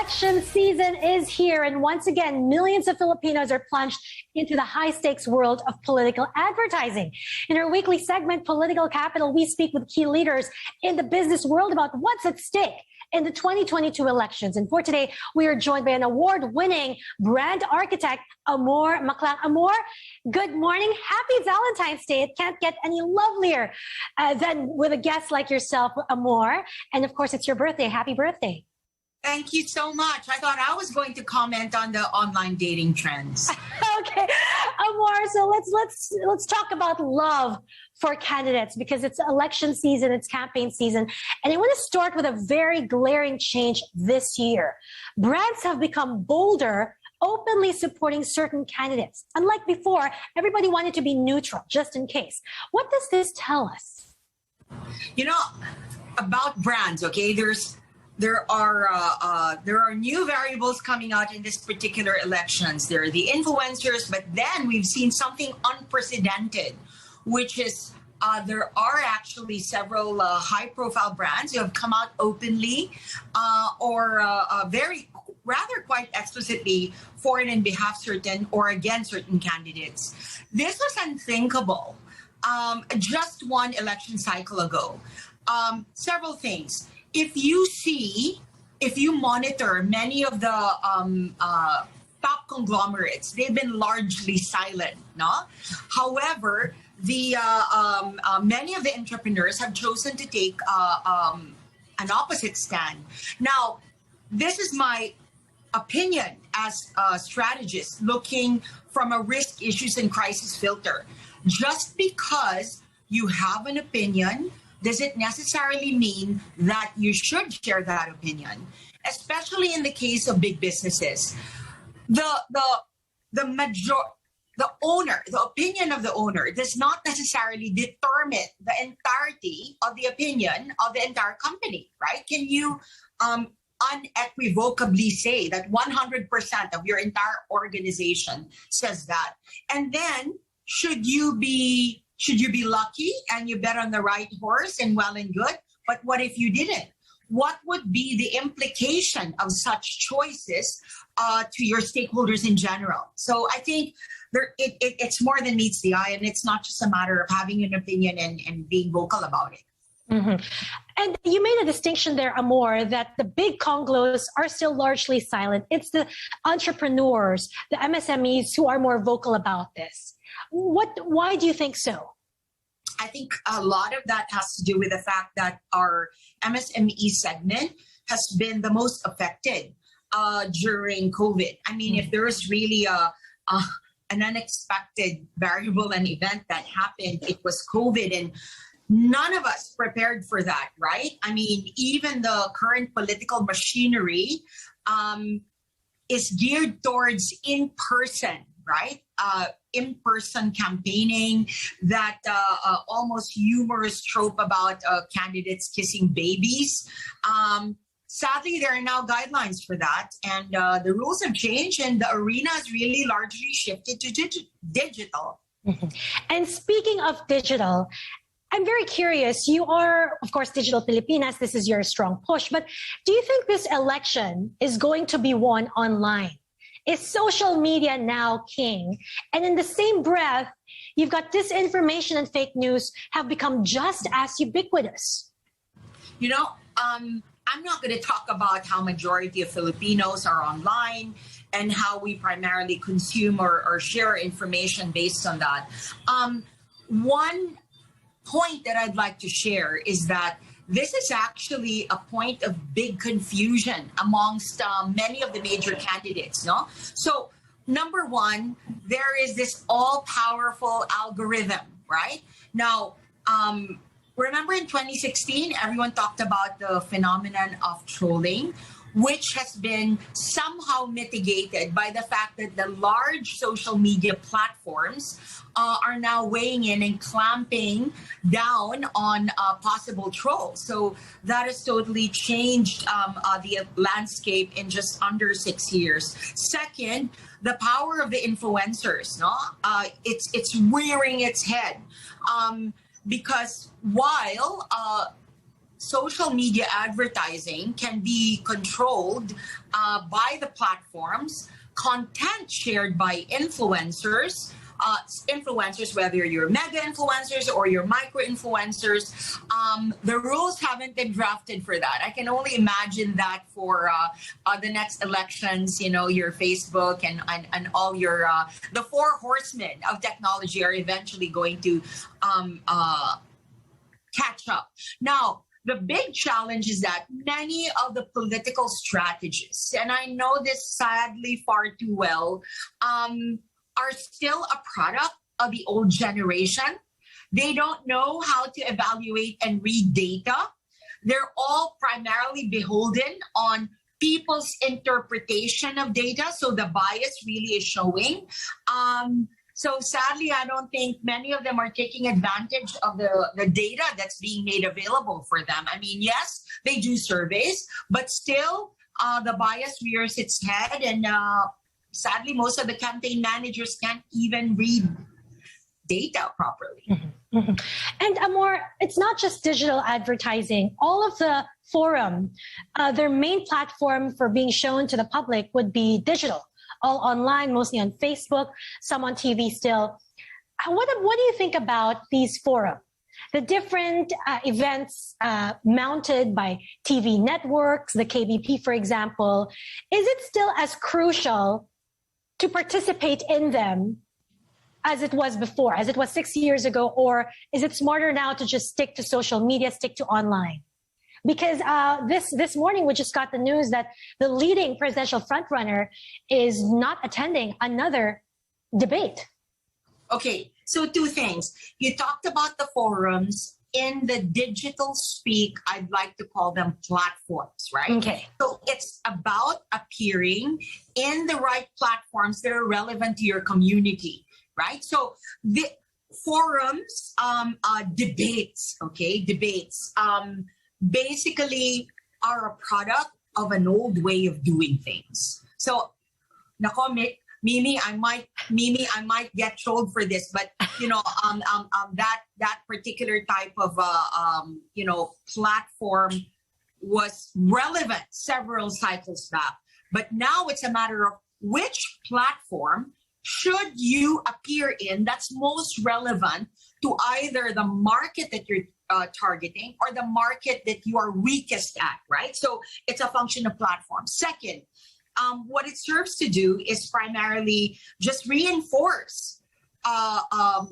Election season is here, and once again, millions of Filipinos are plunged into the high-stakes world of political advertising. In our weekly segment, Political Capital, we speak with key leaders in the business world about what's at stake in the 2022 elections. And for today, we are joined by an award-winning brand architect, Amor Maclang. Amor, good morning. Happy Valentine's Day. It can't get any lovelier than with a guest like yourself, Amor. And of course, it's your birthday. Happy birthday. Thank you so much. I thought I was going to comment on the online dating trends. Okay, Amor, so let's talk about love for candidates, because it's election season, it's campaign season. And I want to start with a very glaring change this year. Brands have become bolder, openly supporting certain candidates. Unlike before, everybody wanted to be neutral, just in case. What does this tell us? You know, about brands, okay, there are new variables coming out in this particular elections. There are the influencers, but then we've seen something unprecedented, which is there are actually several high-profile brands who have come out openly or rather quite explicitly for and in behalf certain or against certain candidates. This was unthinkable just one election cycle ago. Several things. If you monitor many of the top conglomerates, they've been largely silent, no? However, the many of the entrepreneurs have chosen to take an opposite stand. Now, this is my opinion as a strategist looking from a risk, issues, and crisis filter. Just because you have an opinion does it necessarily mean that you should share that opinion, especially in the case of big businesses? The opinion of the owner does not necessarily determine the entirety of the opinion of the entire company, right? Can you unequivocally say that 100% of your entire organization says that? And then should you be lucky and you bet on the right horse and well and good? But what if you didn't? What would be the implication of such choices to your stakeholders in general? So I think it's more than meets the eye, and it's not just a matter of having an opinion and being vocal about it. Mm-hmm. And you made a distinction there, Amor, that the big conglos are still largely silent. It's the entrepreneurs, the MSMEs who are more vocal about this. Why do you think so? I think a lot of that has to do with the fact that our MSME segment has been the most affected during COVID. I mean, if there was really an unexpected variable and event that happened, it was COVID, and none of us prepared for that, right? I mean, even the current political machinery is geared towards in-person, right? In-person campaigning, that almost humorous trope about candidates kissing babies. Sadly, there are now guidelines for that, and the rules have changed, and the arena has really largely shifted to digital. Mm-hmm. And speaking of digital, I'm very curious. You are, of course, Digital Pilipinas. This is your strong push. But do you think this election is going to be won online? Is social media now king? And in the same breath, you've got disinformation and fake news have become just as ubiquitous. You know, I'm not going to talk about how majority of Filipinos are online and how we primarily consume or share information based on that. One point that I'd like to share is that this is actually a point of big confusion amongst many of the major candidates, no? So, number one, there is this all-powerful algorithm, right? Now, remember in 2016, everyone talked about the phenomenon of trolling, which has been somehow mitigated by the fact that the large social media platforms are now weighing in and clamping down on possible trolls. So that has totally changed the landscape in just under 6 years. Second, the power of the influencers, no? It's rearing its head because while social media advertising can be controlled by the platforms, content shared by influencers, whether you're mega influencers or you're micro influencers. The rules haven't been drafted for that. I can only imagine that for the next elections, your Facebook and all your the four horsemen of technology are eventually going to catch up. Now, the big challenge is that many of the political strategists, and I know this sadly far too well, are still a product of the old generation. They don't know how to evaluate and read data. They're all primarily beholden on people's interpretation of data, so the bias really is showing. So sadly, I don't think many of them are taking advantage of the data that's being made available for them. I mean, yes, they do surveys, but still the bias rears its head, and sadly, most of the campaign managers can't even read data properly. Mm-hmm. Mm-hmm. And Amor, it's not just digital advertising. All of the forum, their main platform for being shown to the public would be digital. All online, mostly on Facebook, some on TV still. What do you think about these forums? The different events mounted by TV networks, the KBP, for example. Is it still as crucial to participate in them as it was before, as it was 6 years ago? Or is it smarter now to just stick to social media, stick to online? Because this morning, we just got the news that the leading presidential frontrunner is not attending another debate. Okay, so two things. You talked about the forums. In the digital speak, I'd like to call them platforms, right? Okay. So it's about appearing in the right platforms that are relevant to your community, right? So the forums, debates, basically are a product of an old way of doing things. So, Mimi, I might get trolled for this, but that particular type of platform was relevant several cycles back. But now it's a matter of which platform should you appear in that's most relevant to either the market that you're targeting or the market that you are weakest at, right? So it's a function of platform. Second, what it serves to do is primarily just reinforce a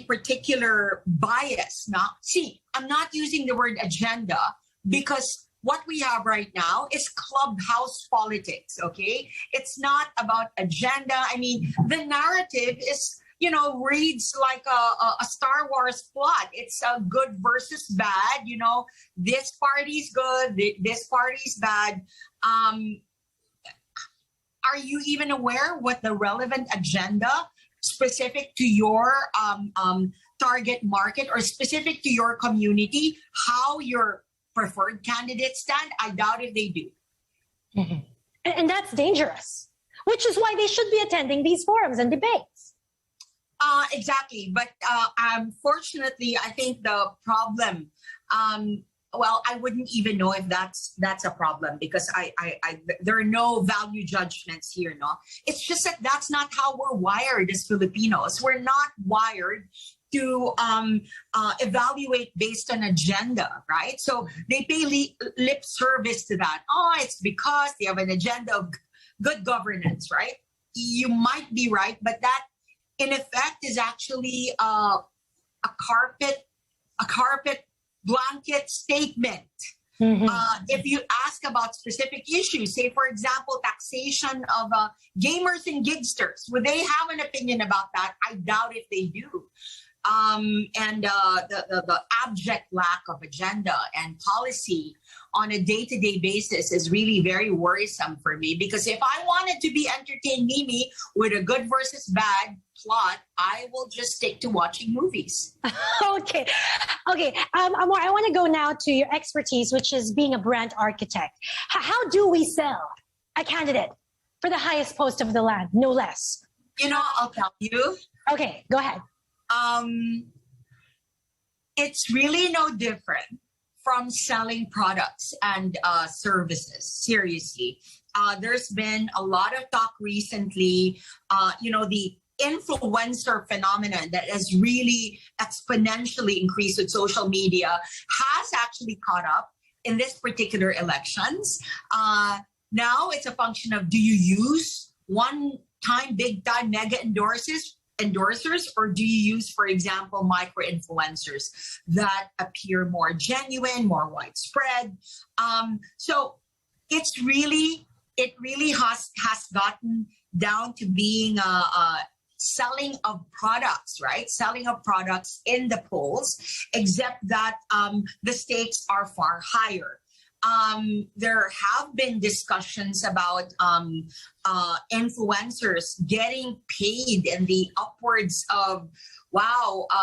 particular bias. Now, see, I'm not using the word agenda because what we have right now is clubhouse politics, okay? It's not about agenda. I mean, the narrative is, reads like a Star Wars plot. It's a good versus bad, this party's good, this party's bad. Are you even aware what the relevant agenda specific to your target market or specific to your community, how your preferred candidates stand? I doubt if they do. Mm-hmm. And that's dangerous, which is why they should be attending these forums and debates. Exactly. But unfortunately, I think the problem, I wouldn't even know if that's a problem because there are no value judgments here, no? It's just that that's not how we're wired as Filipinos. We're not wired to evaluate based on agenda, right? So they pay lip service to that. Oh, it's because they have an agenda of good governance, right? You might be right, but that in effect is actually a carpet blanket statement. Mm-hmm. If you ask about specific issues, say, for example, taxation of gamers and gigsters, would they have an opinion about that? I doubt if they do. And the abject lack of agenda and policy on a day-to-day basis is really very worrisome for me because if I wanted to be entertained, Mimi, with a good versus bad plot, I will just stick to watching movies. Okay. Amor, I want to go now to your expertise, which is being a brand architect. How do we sell a candidate for the highest post of the land, no less? I'll tell you. Okay, go ahead. It's really no different from selling products and services. Seriously. There's been a lot of talk recently, the influencer phenomenon that has really exponentially increased with social media has actually caught up in this particular elections. Now it's a function of, do you use one-time, big-time mega endorsers, or do you use, for example, micro-influencers that appear more genuine, more widespread? So it really has gotten down to being selling of products, right? Selling of products in the polls, except that the stakes are far higher. There have been discussions about influencers getting paid in the upwards of,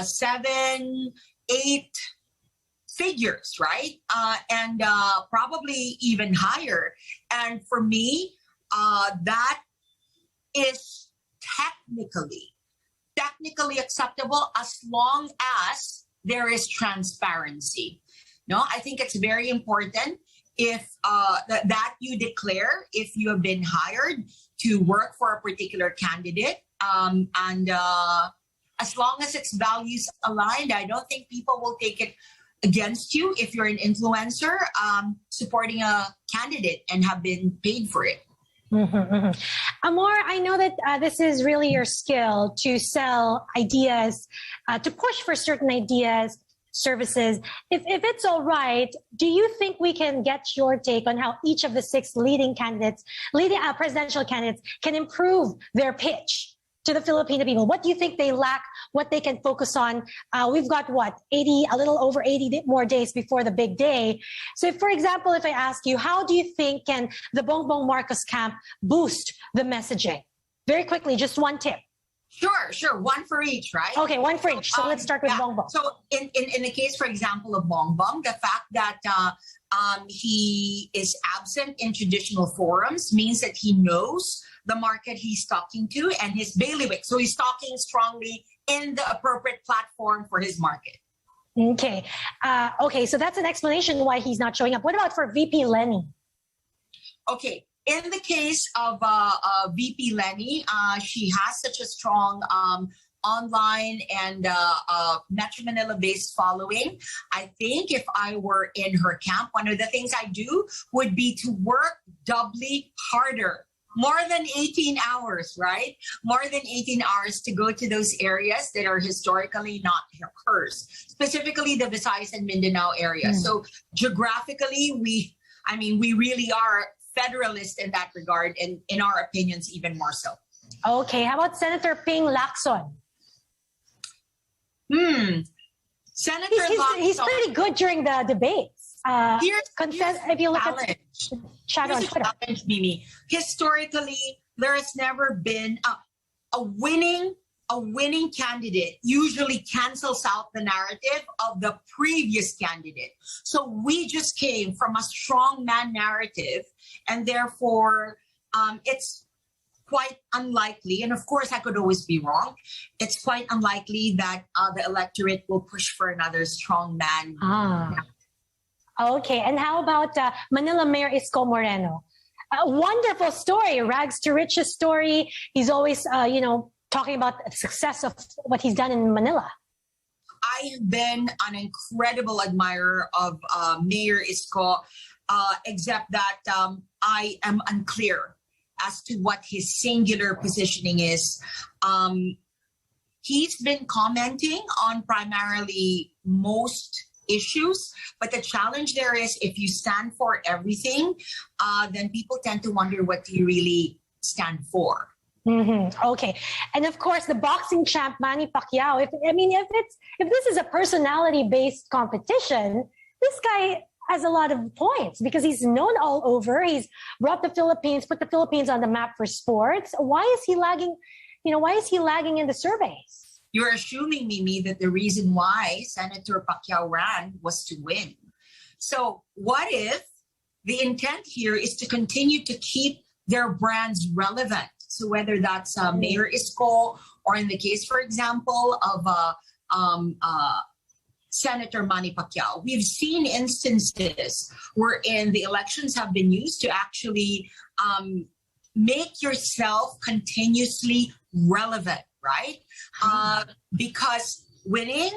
7, 8 figures, right? And probably even higher. And for me, that is technically acceptable as long as there is transparency. No, I think it's very important if that you declare if you have been hired to work for a particular candidate, and as long as it's values aligned, I don't think people will take it against you if you're an influencer supporting a candidate and have been paid for it. Amor, I know that this is really your skill to sell ideas, to push for certain ideas, services. If it's all right, do you think we can get your take on how each of the 6 leading presidential candidates can improve their pitch to the Filipino people? What do you think they lack? What they can focus a little over 80 more days before the big day. So if, for example, if I ask you, how do you think can the Bongbong Marcos camp boost the messaging? Very quickly, just one tip. Sure. One for each, right? Okay, one for each. So let's start with Bongbong. So in the case, for example, of Bongbong, the fact that he is absent in traditional forums means that he knows the market he's talking to and his bailiwick. So he's talking strongly in the appropriate platform for his market. Okay. So that's an explanation why he's not showing up. What about for VP Lenny? Okay. In the case of VP Lenny, she has such a strong online and Metro Manila-based following. I think if I were in her camp, one of the things I do would be to work doubly harder. More than 18 hours, right? More than 18 hours to go to those areas that are historically not hers, specifically the Visayas and Mindanao area. So geographically, we really are federalist in that regard, and in our opinions, even more so. Okay, how about Senator Ping Lacson? Senator Lacson. He's pretty good during the debates. If you look at chat on Twitter. Challenge, Mimi. Historically, there has never been a winning candidate usually cancels out the narrative of the previous candidate. So we just came from a strong man narrative, and therefore it's quite unlikely, and of course I could always be wrong, it's quite unlikely that the electorate will push for another strong man. Okay, and how about Manila Mayor Isco Moreno? A wonderful story, rags to riches story. He's always, talking about the success of what he's done in Manila. I have been an incredible admirer of Mayor Isco, except that I am unclear as to what his singular positioning is. He's been commenting on primarily most issues, but the challenge there is if you stand for everything, then people tend to wonder what do you really stand for. Okay, and of course the boxing champ Manny Pacquiao. If this is a personality-based competition, this guy has a lot of points because he's known all over. He's brought put the Philippines on the map for sports. Why is he lagging? Why is he lagging in the surveys? You're assuming, Mimi, that the reason why Senator Pacquiao ran was to win. So what if the intent here is to continue to keep their brands relevant? So whether that's Mayor Isco or in the case, for example, of Senator Manny Pacquiao. We've seen instances wherein the elections have been used to actually make yourself continuously relevant, right? Because winning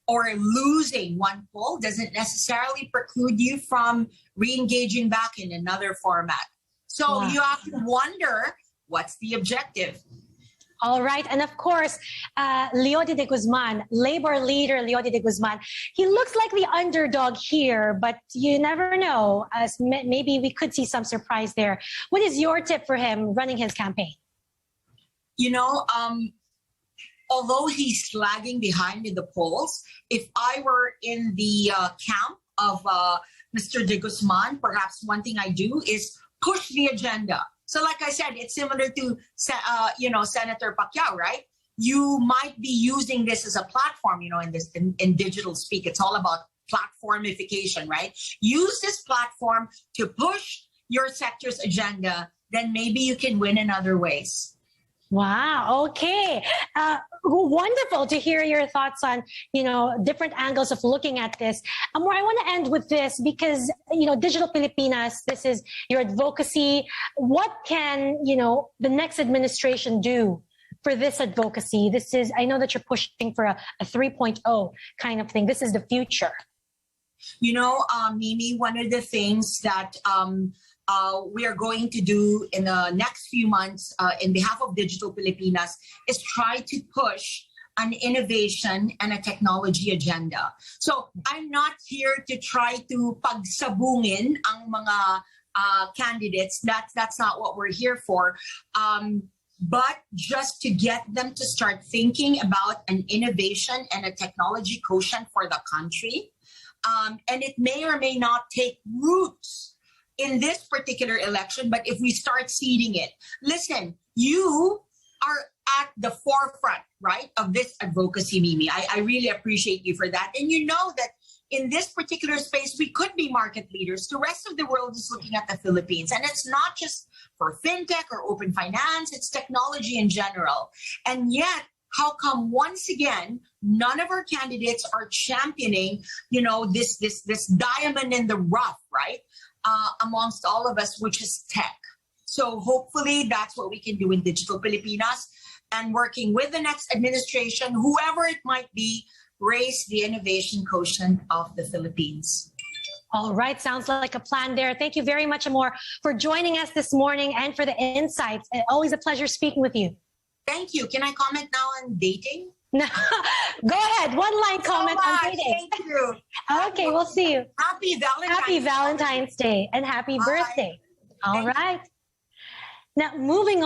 or losing one poll doesn't necessarily preclude you from re-engaging back in another format. So you have to wonder, what's the objective? All right. And of course, Lito De Guzman, Labor leader Lito De Guzman, he looks like the underdog here, but you never know. Maybe we could see some surprise there. What is your tip for him running his campaign? You know, although he's lagging behind in the polls, if I were in the camp of Mr. De Guzman, perhaps one thing I do is push the agenda. So like I said, it's similar to, Senator Pacquiao, right? You might be using this as a platform, in digital speak. It's all about platformification, right? Use this platform to push your sector's agenda, then maybe you can win in other ways. Wow. Okay. Wonderful to hear your thoughts on, different angles of looking at this. Amor, I want to end with this because, Digital Filipinas, this is your advocacy. What can, the next administration do for this advocacy? I know that you're pushing for a 3.0 kind of thing. This is the future. Mimi, one of the things that we are going to do in the next few months in behalf of Digital Filipinas is try to push an innovation and a technology agenda. So I'm not here to try to pagsabungin ang mga candidates. That's not what we're here for. But just to get them to start thinking about an innovation and a technology quotient for the country. And it may or may not take roots in this particular election, but if we start seeding it, listen, you are at the forefront, right, of this advocacy, Mimi. I really appreciate you for that. And you know that in this particular space, we could be market leaders. The rest of the world is looking at the Philippines. And it's not just for fintech or open finance, it's technology in general. And yet, how come once again, none of our candidates are championing, this diamond in the rough, right? Amongst all of us, which is tech. So hopefully that's what we can do in Digital Filipinas, and working with the next administration, whoever it might be, raise the innovation quotient of the Philippines. All right. Sounds like a plan there. Thank you very much, Amor, for joining us this morning and for the insights. Always a pleasure speaking with you. Thank you. Can I comment now on dating? No. Go ahead. One line comment on dating. Thank you. Okay, we'll see you. Happy Valentine's Day and happy birthday. All right. Now, moving on.